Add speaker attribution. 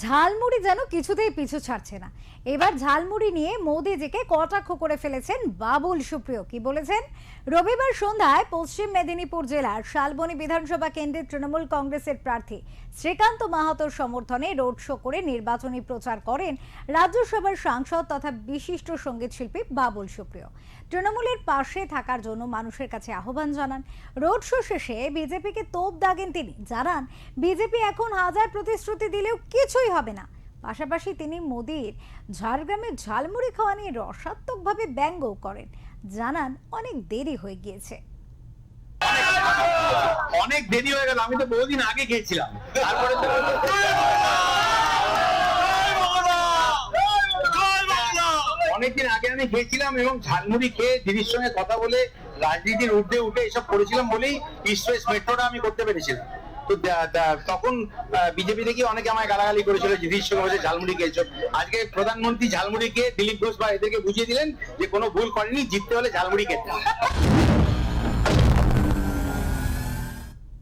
Speaker 1: ঝালমুড়ি যেন কিছুতেই পিছু ছাড়ছে না। এবার ঝালমুড়ি নিয়ে মোদিজিকে কটাক্ষ করে ফেলেছেন বাবুল সুপ্রিয়। কি বলেছেন? রবিবার সন্ধ্যায় পশ্চিম মেদিনীপুর জেলার শালবনী বিধানসভা কেন্দ্রের তৃণমূল কংগ্রেসের প্রার্থী শ্রীকান্ত মাহাতোর সমর্থনে রোড শো করে নির্বাচনী প্রচার করেন রাজ্যসভার সাংসদ তথা বিশিষ্ট সঙ্গীত শিল্পী বাবুল সুপ্রিয়। তৃণমূলের পাশে থাকার জন্য মানুষের কাছে আহ্বান জানান। রোড শো শেষে বিজেপিকে তোপ দাগেন তিনি। জানান, বিজেপি এখন হাজার প্রতিশ্রুতি দিলেও কিছুই হবে না। পাশাপাশি তিনি মোদির ঝাড়গ্রামে ঝালমুড়ি খাওয়া নিয়ে রসাত্মকভাবে ব্যঙ্গও করেন। জানান, অনেক দেরি হয়ে গিয়েছে।
Speaker 2: অনেক দেরি হয়ে গেল, আমি তো বহুদিন আগে খেয়েছিলাম। তারপরে অনেকদিন আগে আমি খেয়েছিলাম এবং ঝালমুড়ি খেয়ে দিদির সঙ্গে কথা বলে রাজনীতির ঊর্ধ্বে উঠে এসব করেছিলাম বলেই ইস্ট মেট্রোটা আমি করতে পেরেছিলাম। তো তখন বিজেপি থেকে অনেকে আমায় গালাগালি করেছিল, দিদির সঙ্গে বসে ঝালমুড়ি খেয়েছো। আজকে প্রধানমন্ত্রী ঝালমুড়ি খেয়ে দিলীপ ঘোষ বা এদেরকে বুঝিয়ে দিলেন যে কোনো ভুল করেনি, জিততে হলে ঝালমুড়ি খেতে।